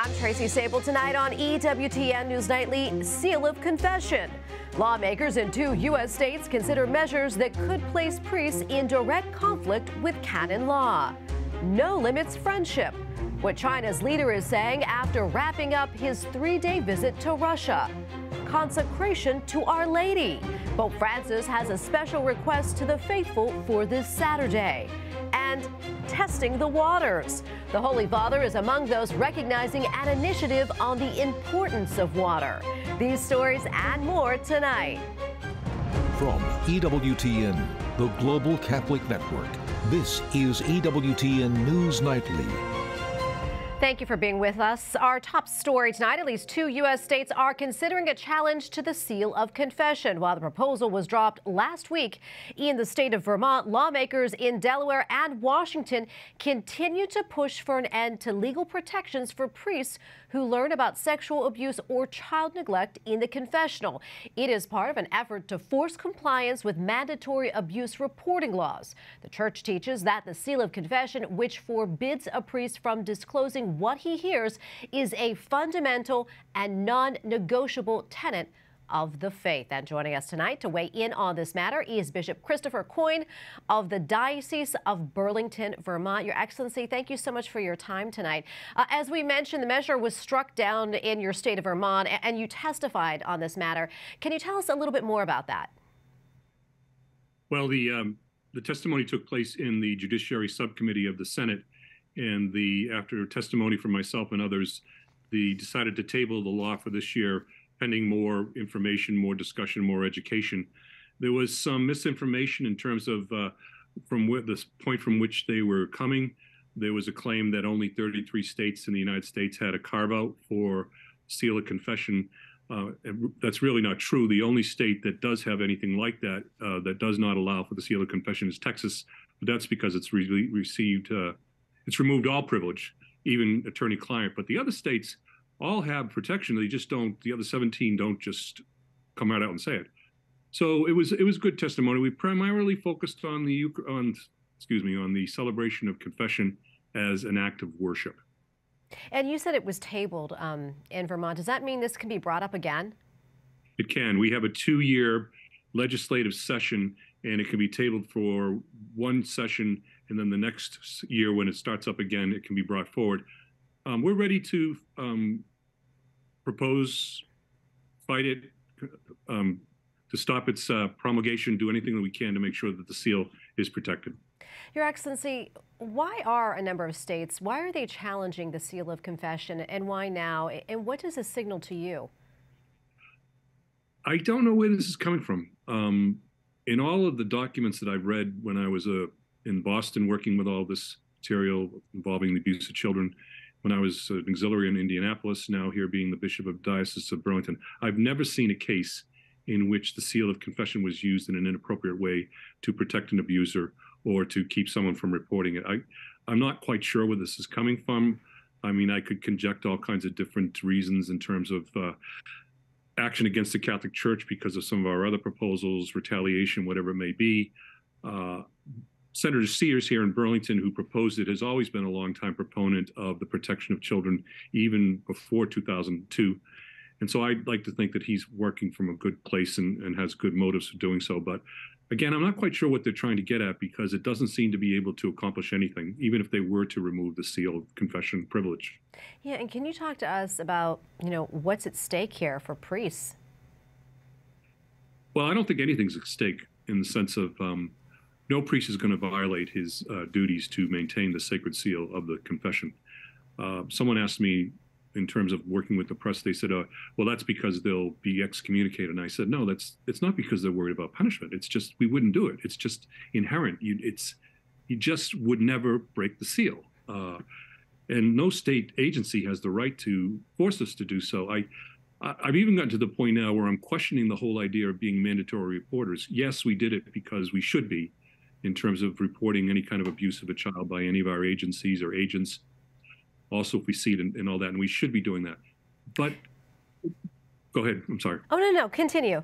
I'm Tracy Sable. Tonight on EWTN News Nightly, seal of confession. Lawmakers in 2 U.S. states consider measures that could place priests in direct conflict with canon law. No limits friendship. What China's leader is saying after wrapping up his 3-day visit to Russia. Consecration to Our Lady. Pope Francis has a special request to the faithful for this Saturday. And testing the waters. The Holy Father is among those recognizing an initiative on the importance of water. These stories and more tonight. From EWTN, the Global Catholic Network, this is EWTN News Nightly. Thank you for being with us. Our top story tonight, at least 2 U.S. states are considering a challenge to the seal of confession. While the proposal was dropped last week in the state of Vermont, lawmakers in Delaware and Washington continue to push for an end to legal protections for priests who learn about sexual abuse or child neglect in the confessional. It is part of an effort to force compliance with mandatory abuse reporting laws. The church teaches that the seal of confession, which forbids a priest from disclosing what he hears, is a fundamental and non-negotiable tenet of the faith. And joining us tonight to weigh in on this matter is Bishop Christopher Coyne of the Diocese of Burlington, Vermont. Your Excellency, thank you so much for your time tonight. As we mentioned, the measure was struck down in your state of Vermont, and you testified on this matter. Can you tell us a little bit more about that? Well, the testimony took place in the Judiciary Subcommittee of the Senate, and after testimony from myself and others, they decided to table the law for this year, pending more information, more discussion, more education. There was some misinformation in terms of from the point from which they were coming. There was a claim that only 33 states in the United States had a carve-out for seal of confession. That's really not true. The only state that does have anything like that, that does not allow for the seal of confession, is Texas. But that's because it's it's removed all privilege, even attorney-client. But the other states all have protection. They just don't. The other 17 don't just come right out and say it. So it was good testimony. We primarily focused on the celebration of confession as an act of worship. And you said it was tabled in Vermont. Does that mean this can be brought up again? It can. We have a 2-year legislative session, and it can be tabled for one session, and then the next year when it starts up again, it can be brought forward. We're ready to propose, fight it, to stop its promulgation, do anything that we can to make sure that the seal is protected. Your Excellency, why are a number of states, why are they challenging the seal of confession, and why now? And what does this signal to you? I don't know where this is coming from. In all of the documents that I've read when I was in Boston working with all this material involving the abuse of children, when I was an auxiliary in Indianapolis, now here being the Bishop of Diocese of Burlington, I've never seen a case in which the seal of confession was used in an inappropriate way to protect an abuser or to keep someone from reporting it. I'm not quite sure where this is coming from. I mean, I could conject all kinds of different reasons in terms of action against the Catholic Church because of some of our other proposals, retaliation, whatever it may be. Senator Sears here in Burlington, who proposed it, has always been a longtime proponent of the protection of children, even before 2002. And so I'd like to think that he's working from a good place and has good motives for doing so. But again, I'm not quite sure what they're trying to get at, because it doesn't seem to be able to accomplish anything, even if they were to remove the seal of confession privilege. Yeah, and can you talk to us about, what's at stake here for priests? Well, I don't think anything's at stake in the sense of no priest is going to violate his duties to maintain the sacred seal of the confession. Someone asked me, in terms of working with the press, they said, well, that's because they'll be excommunicated. And I said, no, it's not because they're worried about punishment. It's just, we wouldn't do it. It's just inherent. You just would never break the seal. And no state agency has the right to force us to do so. I've even gotten to the point now where I'm questioning the whole idea of being mandatory reporters. Yes, we did it because we should be, in terms of reporting any kind of abuse of a child by any of our agencies or agents. Also, if we see it and all that, and we should be doing that. But go ahead. I'm sorry. Oh, no, continue.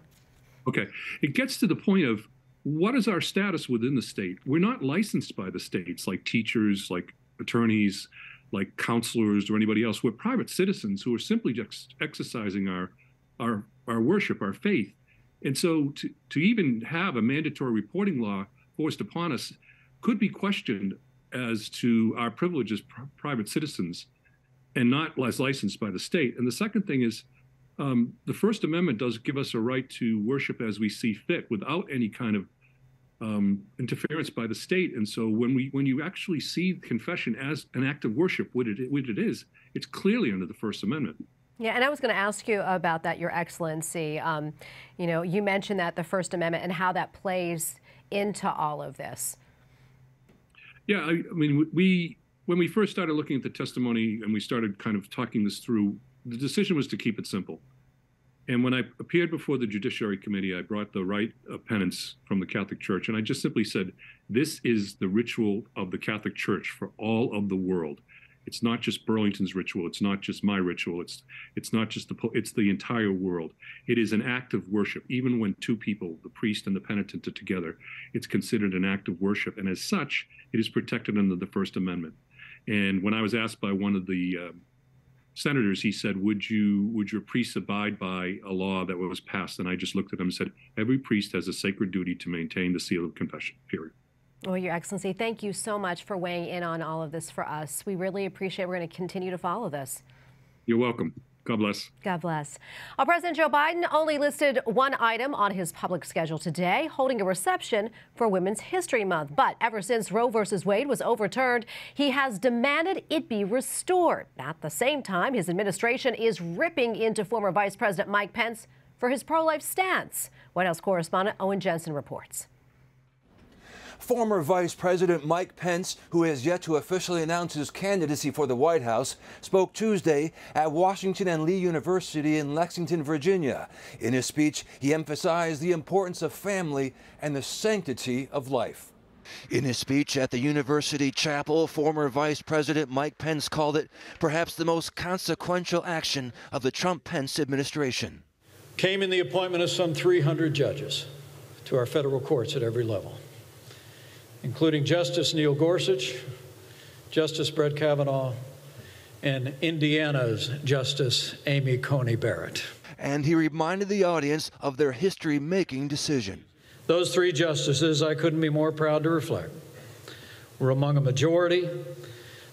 Okay. It gets to the point of what is our status within the state? We're not licensed by the states like teachers, like attorneys. like counselors or anybody else. We're private citizens who are simply just exercising our worship, our faith. And so to even have a mandatory reporting law forced upon us could be questioned as to our privilege as private citizens and not as licensed by the state. And the second thing is the First Amendment does give us a right to worship as we see fit without any kind of interference by the state. And so when you actually see confession as an act of worship, what it is, it's clearly under the First Amendment. Yeah, and I was going to ask you about that, Your Excellency. You know, you mentioned that the First Amendment and how that plays into all of this. Yeah, I mean, when we first started looking at the testimony and we started kind of talking this through, the decision was to keep it simple. And when I appeared before the Judiciary Committee, I brought the rite of penance from the Catholic Church, and I just simply said, this is the ritual of the Catholic Church for all of the world. It's not just Burlington's ritual. It's not just my ritual. It's not just it's the entire world. It is an act of worship. Even when two people, the priest and the penitent, are together, it's considered an act of worship. And as such, it is protected under the First Amendment. And when I was asked by one of the senators, he said, would your priests abide by a law that was passed? And I just looked at him and said, every priest has a sacred duty to maintain the seal of confession, period. Well, Your Excellency, thank you so much for weighing in on all of this for us. We really appreciate it. We're going to continue to follow this. You're welcome. God bless. God bless. President Joe Biden only listed one item on his public schedule today, holding a reception for Women's History Month. But ever since Roe v. Wade was overturned, he has demanded it be restored. At the same time, his administration is ripping into former Vice President Mike Pence for his pro-life stance. White House correspondent Owen Jensen reports. Former Vice President Mike Pence, who has yet to officially announce his candidacy for the White House, spoke Tuesday at Washington and Lee University in Lexington, Virginia. In his speech, he emphasized the importance of family and the sanctity of life. In his speech at the University Chapel, former Vice President Mike Pence called it perhaps the most consequential action of the Trump-Pence administration. Came in the appointment of some 300 judges to our federal courts at every level, including Justice Neil Gorsuch, Justice Brett Kavanaugh, and Indiana's Justice Amy Coney Barrett. And he reminded the audience of their history-making decision. Those three justices, I couldn't be more proud to reflect, were among a majority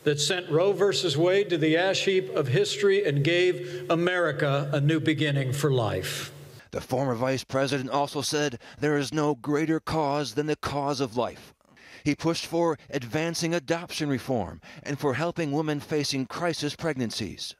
that sent Roe versus Wade to the ash heap of history and gave America a new beginning for life. The former vice president also said there is no greater cause than the cause of life. He pushed for advancing adoption reform and for helping women facing crisis pregnancies,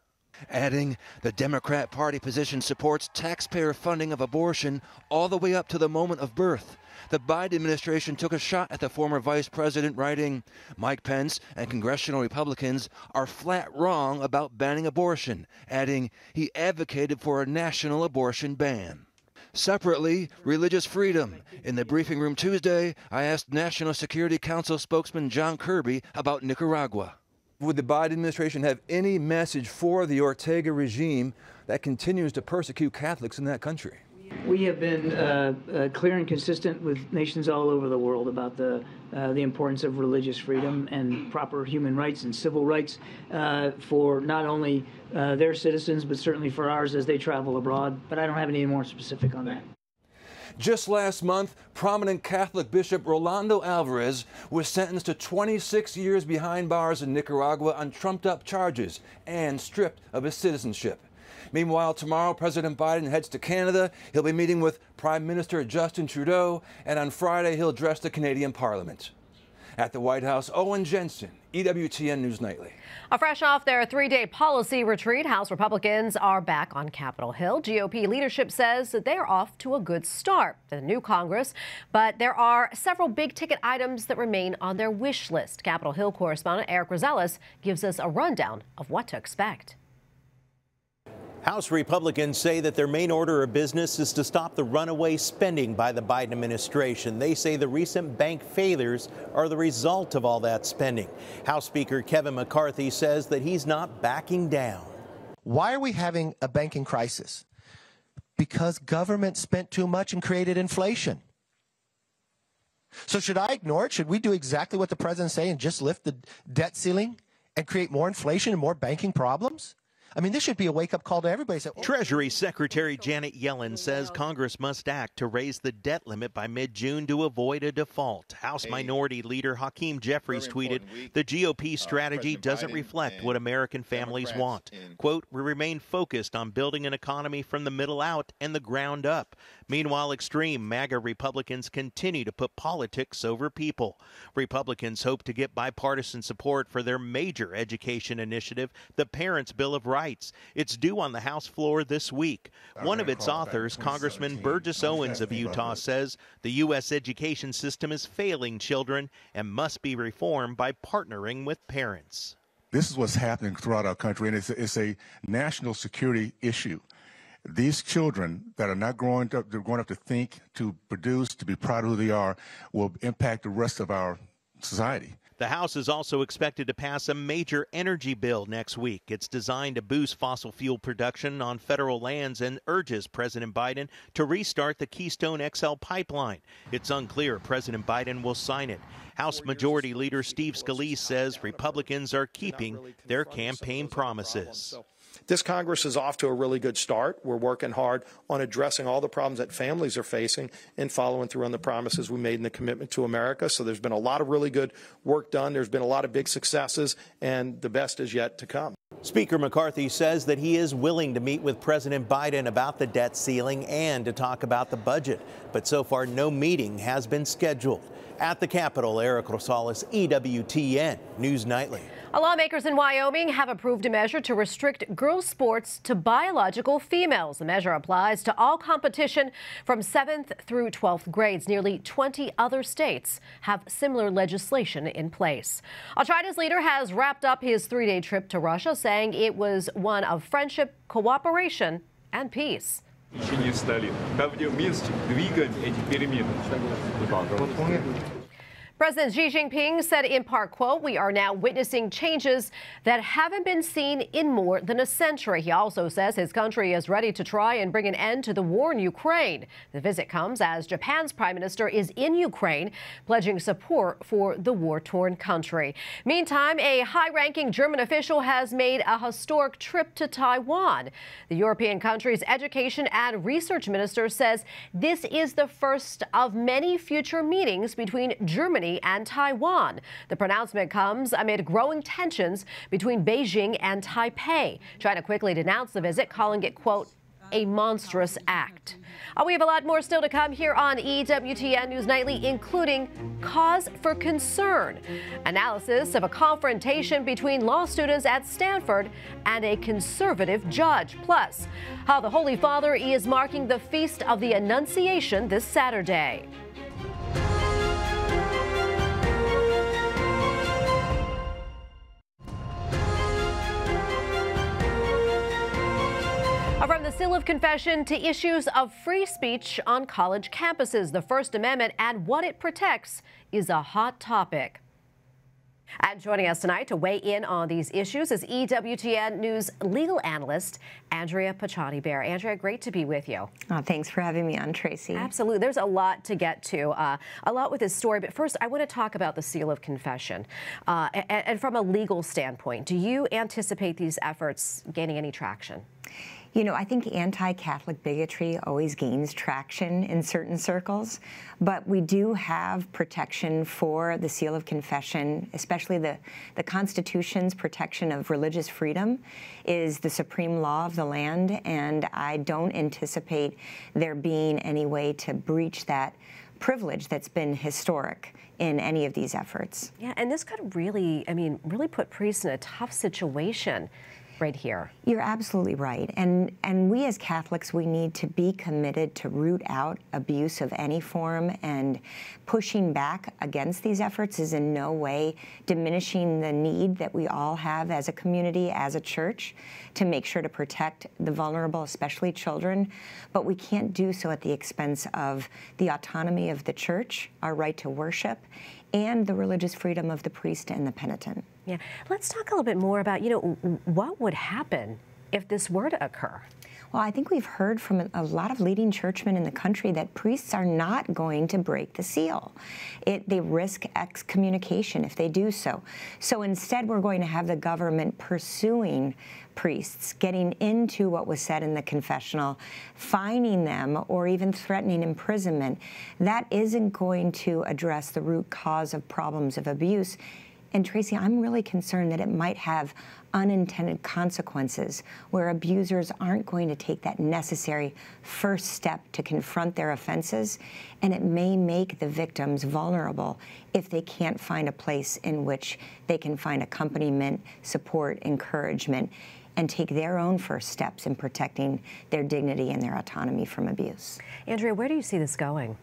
adding the Democrat Party position supports taxpayer funding of abortion all the way up to the moment of birth. The Biden administration took a shot at the former vice president, writing, Mike Pence and congressional Republicans are flat wrong about banning abortion, adding he advocated for a national abortion ban. Separately, religious freedom. In the briefing room Tuesday, I asked National Security Council spokesman John Kirby about Nicaragua. Would the Biden administration have any message for the Ortega regime that continues to persecute Catholics in that country? We have been clear and consistent with nations all over the world about the importance of religious freedom and proper human rights and civil rights for not only their citizens, but certainly for ours as they travel abroad. But I don't have any more specific on that. Just last month, prominent Catholic Bishop Rolando Alvarez was sentenced to 26 years behind bars in Nicaragua on trumped-up charges and stripped of his citizenship. Meanwhile, tomorrow, President Biden heads to Canada. He'll be meeting with Prime Minister Justin Trudeau, and on Friday, he'll address the Canadian Parliament. At the White House, Owen Jensen, EWTN News Nightly. Fresh off their three-day policy retreat, House Republicans are back on Capitol Hill. GOP leadership says that they are off to a good start to the new Congress, but there are several big-ticket items that remain on their wish list. Capitol Hill correspondent Eric Rosales gives us a rundown of what to expect. House Republicans say that their main order of business is to stop the runaway spending by the Biden administration. They say the recent bank failures are the result of all that spending. House Speaker Kevin McCarthy says that he's not backing down. Why are we having a banking crisis? Because government spent too much and created inflation. So should I ignore it? Should we do exactly what the president's saying and just lift the debt ceiling and create more inflation and more banking problems? I mean, this should be a wake-up call to everybody. Treasury Secretary Janet Yellen says Congress must act to raise the debt limit by mid-June to avoid a default. House Minority Leader Hakeem Jeffries tweeted, the GOP strategy doesn't reflect what American families want. Quote, we remain focused on building an economy from the middle out and the ground up. Meanwhile, extreme MAGA Republicans continue to put politics over people. Republicans hope to get bipartisan support for their major education initiative, the Parents' Bill of Rights. It's due on the House floor this week. One of its authors, Congressman Burgess Owens of Utah, says the U.S. education system is failing children and must be reformed by partnering with parents. This is what's happening throughout our country, and it's a national security issue. These children that are not growing up to think, to produce, to be proud of who they are, will impact the rest of our society. The House is also expected to pass a major energy bill next week. It's designed to boost fossil fuel production on federal lands and urges President Biden to restart the Keystone XL pipeline. It's unclear President Biden will sign it. House Majority Leader Steve Scalise says Republicans are keeping their campaign promises. This Congress is off to a really good start. We're working hard on addressing all the problems that families are facing and following through on the promises we made in the commitment to America. So there's been a lot of really good work done. There's been a lot of big successes, and the best is yet to come. Speaker McCarthy says that he is willing to meet with President Biden about the debt ceiling and to talk about the budget. But so far, no meeting has been scheduled. At the Capitol, Eric Rosales, EWTN News Nightly. Lawmakers in Wyoming have approved a measure to restrict girls' sports to biological females. The measure applies to all competition from 7th through 12th grades. Nearly 20 other states have similar legislation in place. China's leader has wrapped up his 3-day trip to Russia, saying it was one of friendship, cooperation, and peace. President Xi Jinping said in part, quote, we are now witnessing changes that haven't been seen in more than a century. He also says his country is ready to try and bring an end to the war in Ukraine. The visit comes as Japan's prime minister is in Ukraine, pledging support for the war-torn country. Meantime, a high-ranking German official has made a historic trip to Taiwan. The European country's education and research minister says this is the first of many future meetings between Germany and Taiwan. The pronouncement comes amid growing tensions between Beijing and Taipei. China quickly denounced the visit, calling it, quote, a monstrous act. We have a lot more still to come here on EWTN News Nightly, including cause for concern, analysis of a confrontation between law students at Stanford and a conservative judge, plus how the Holy Father is marking the Feast of the Annunciation this Saturday. From the seal of confession to issues of free speech on college campuses, the First Amendment and what it protects is a hot topic. And joining us tonight to weigh in on these issues is EWTN News Legal Analyst Andrea Picciotti-Bayer. Andrea, great to be with you. Oh, thanks for having me on, Tracy. Absolutely. There's a lot to get to, a lot with this story. But first, I want to talk about the seal of confession. And from a legal standpoint, do you anticipate these efforts gaining any traction? You know, I think anti-Catholic bigotry always gains traction in certain circles, but we do have protection for the seal of confession, especially the Constitution's protection of religious freedom is the supreme law of the land, and I don't anticipate there being any way to breach that privilege that's been historic in any of these efforts. Yeah, and this could really, really put priests in a tough situation right here. You're absolutely right. And we as Catholics, we need to be committed to root out abuse of any form, and pushing back against these efforts is in no way diminishing the need that we all have as a community, as a church, to make sure to protect the vulnerable, especially children. But we can't do so at the expense of the autonomy of the church, our right to worship, and the religious freedom of the priest and the penitent. Yeah. Let's talk a little bit more about, what would happen if this were to occur? Well, I think we've heard from a lot of leading churchmen in the country that priests are not going to break the seal. They risk excommunication if they do so. So instead, we're going to have the government pursuing priests, getting into what was said in the confessional, fining them, or even threatening imprisonment. That isn't going to address the root cause of problems of abuse. And Tracy, I'm really concerned that it might have unintended consequences where abusers aren't going to take that necessary first step to confront their offenses, and it may make the victims vulnerable if they can't find a place in which they can find accompaniment, support, encouragement, and take their own first steps in protecting their dignity and their autonomy from abuse. Andrea, where do you see this going?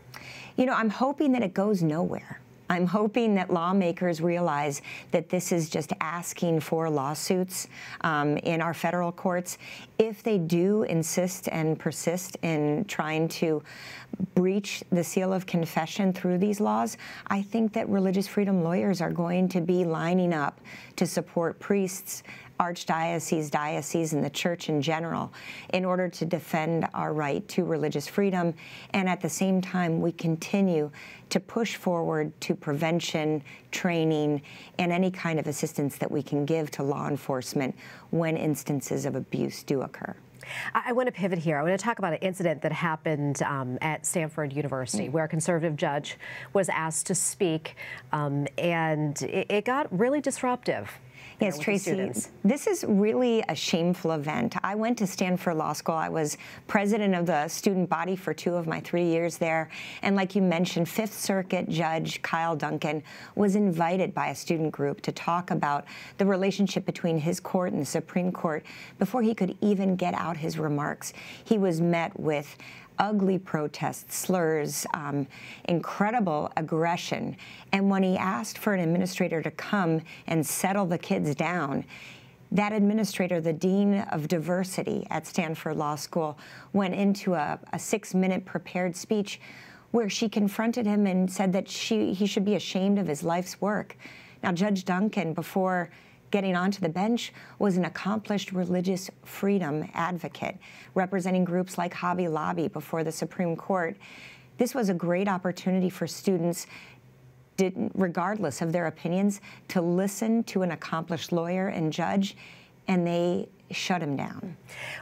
You know, I'm hoping that it goes nowhere. I'm hoping that lawmakers realize that this is just asking for lawsuits in our federal courts. If they do insist and persist in trying to breach the seal of confession through these laws, I think that religious freedom lawyers are going to be lining up to support priests, archdioceses, dioceses, and the church in general in order to defend our right to religious freedom. And at the same time, we continue to push forward to prevention, training, and any kind of assistance that we can give to law enforcement when instances of abuse do occur. I want to pivot here. I want to talk about an incident that happened at Stanford University where a conservative judge was asked to speak, and it got really disruptive. Yes, Tracy, this is really a shameful event. I went to Stanford Law School. I was president of the student body for 2 of my 3 years there. And like you mentioned, Fifth Circuit Judge Kyle Duncan was invited by a student group to talk about the relationship between his court and the Supreme Court before he could even get out his remarks. He was met with ugly protests, slurs, incredible aggression. And when he asked for an administrator to come and settle the kids down, that administrator, the dean of diversity at Stanford Law School, went into a 6-minute prepared speech where she confronted him and said that he should be ashamed of his life's work. Now, Judge Duncan, before getting onto the bench, was an accomplished religious freedom advocate, representing groups like Hobby Lobby before the Supreme Court. This was a great opportunity for students, regardless of their opinions, to listen to an accomplished lawyer and judge, and they shut him down.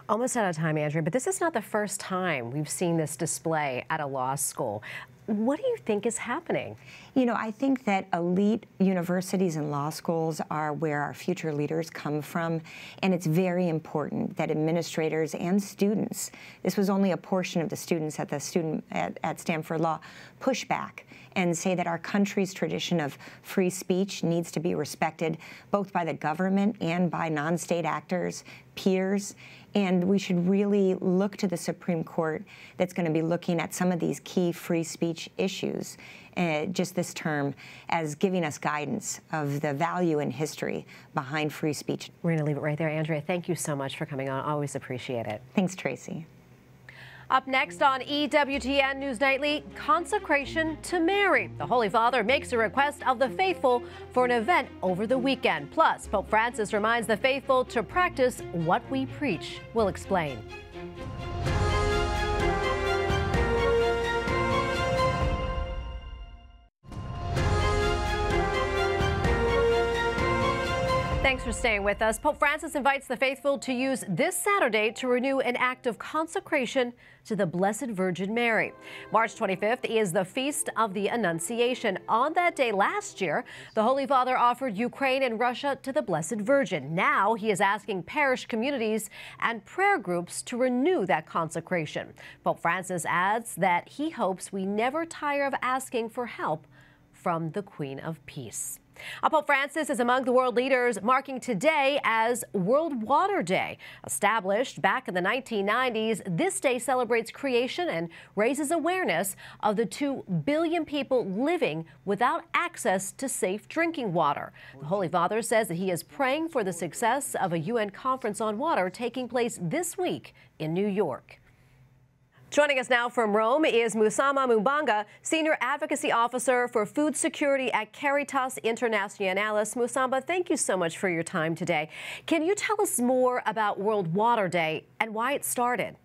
Almost out of time, Andrea, but this is not the first time we've seen this display at a law school. What do you think is happening? You know, I think that elite universities and law schools are where our future leaders come from, and it's very important that administrators and students, this was only a portion of the students at Stanford Law, push back and say that our country's tradition of free speech needs to be respected both by the government and by non-state actors, peers, and we should really look to the Supreme Court that's going to be looking at some of these key free speech issues just this term as giving us guidance of the value and history behind free speech. We're going to leave it right there. Andrea, thank you so much for coming on. Always appreciate it. Thanks, Tracy. Up next on EWTN News Nightly, consecration to Mary. The Holy Father makes a request of the faithful for an event over the weekend. Plus, Pope Francis reminds the faithful to practice what we preach. We'll explain. Thanks for staying with us. Pope Francis invites the faithful to use this Saturday to renew an act of consecration to the Blessed Virgin Mary. March 25th is the Feast of the Annunciation. On that day last year, the Holy Father offered Ukraine and Russia to the Blessed Virgin. Now he is asking parish communities and prayer groups to renew that consecration. Pope Francis adds that he hopes we never tire of asking for help from the Queen of Peace. Pope Francis is among the world leaders marking today as World Water Day. Established back in the 1990s, this day celebrates creation and raises awareness of the 2 billion people living without access to safe drinking water. The Holy Father says that he is praying for the success of a UN conference on water taking place this week in New York. Joining us now from Rome is Musamba Mubanga, Senior Advocacy Officer for Food Security at Caritas Internationalis. Musamba, thank you so much for your time today. Can you tell us more about World Water Day and why it started?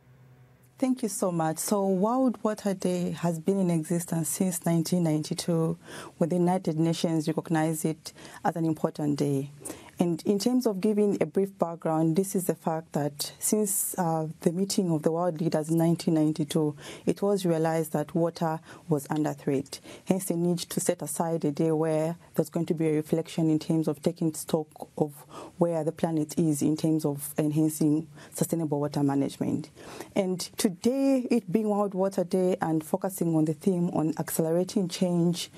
Thank you so much. So World Water Day has been in existence since 1992, when the United Nations recognized it as an important day. And in terms of giving a brief background, this is the fact that since the meeting of the world leaders in 1992, it was realized that water was under threat. Hence the need to set aside a day where there's going to be a reflection in terms of taking stock of where the planet is in terms of enhancing sustainable water management. And today, it being World Water Day and focusing on the theme on accelerating change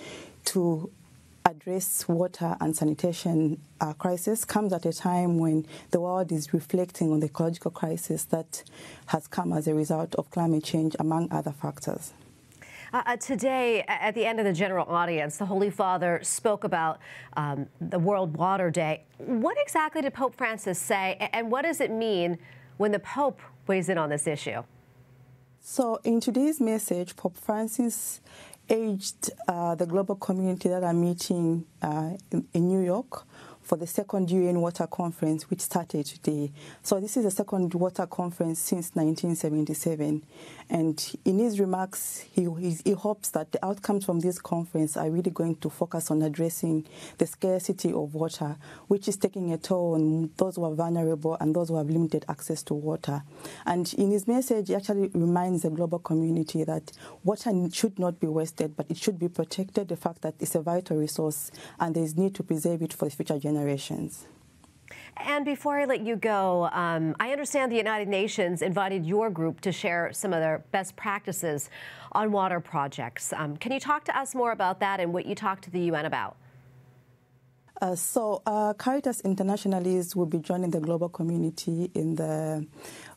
to address water and sanitation crisis comes at a time when the world is reflecting on the ecological crisis that has come as a result of climate change, among other factors. Today, at the end of the general audience, the Holy Father spoke about the World Water Day. What exactly did Pope Francis say, and what does it mean when the Pope weighs in on this issue? So in today's message, Pope Francis urged the global community that are meeting in New York for the second UN Water Conference, which started today. So this is the second water conference since 1977. And in his remarks, he hopes that the outcomes from this conference are really going to focus on addressing the scarcity of water, which is taking a toll on those who are vulnerable and those who have limited access to water. And in his message, he actually reminds the global community that water should not be wasted, but it should be protected, the fact that it's a vital resource and there is need to preserve it for the future generations. And before I let you go, I understand the United Nations invited your group to share some of their best practices on water projects. Can you talk to us more about that and what you talked to the UN about? Caritas Internationalis will be joining the global community in the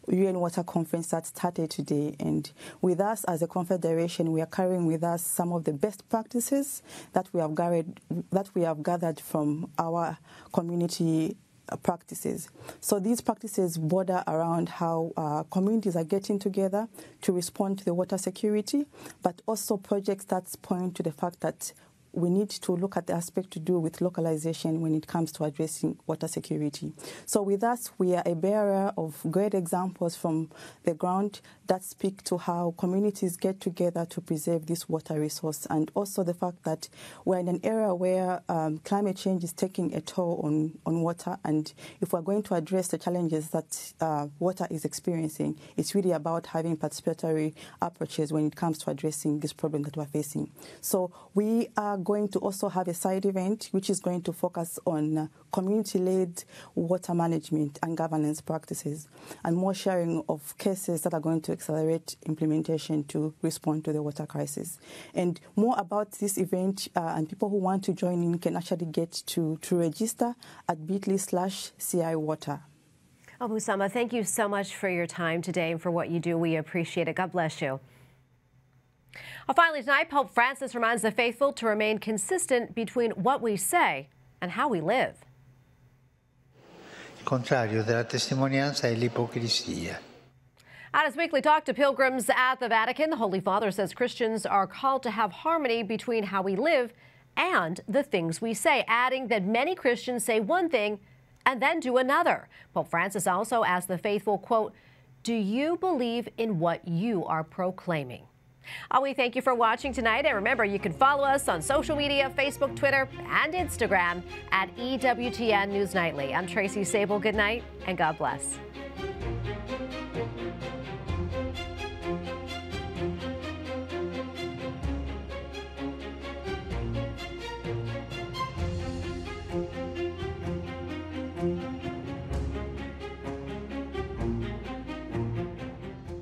UN Water Conference that started today. And with us as a confederation, we are carrying with us some of the best practices that we have gathered from our community practices. So these practices border around how communities are getting together to respond to the water security, but also projects that point to the fact that we need to look at the aspect to do with localization when it comes to addressing water security. So with us, we are a bearer of great examples from the ground that speak to how communities get together to preserve this water resource, and also the fact that we're in an era where climate change is taking a toll on water, and if we're going to address the challenges that water is experiencing, it's really about having participatory approaches when it comes to addressing this problem that we're facing. So we are going to also have a side event which is going to focus on community-led water management and governance practices, and more sharing of cases that are going to accelerate implementation to respond to the water crisis. And more about this event and people who want to join in can actually get to register at bit.ly/CIWater. Oh, Musamba, thank you so much for your time today and for what you do. We appreciate it. God bless you. Finally tonight, Pope Francis reminds the faithful to remain consistent between what we say and how we live. Il contrario della testimonianza è l'ipocrisia. At his weekly talk to pilgrims at the Vatican, the Holy Father says Christians are called to have harmony between how we live and the things we say, adding that many Christians say one thing and then do another. Pope Francis also asked the faithful, quote, "Do you believe in what you are proclaiming?" We thank you for watching tonight, and remember, you can follow us on social media, Facebook, Twitter, and Instagram at EWTN News Nightly. I'm Tracy Sable. Good night, and God bless.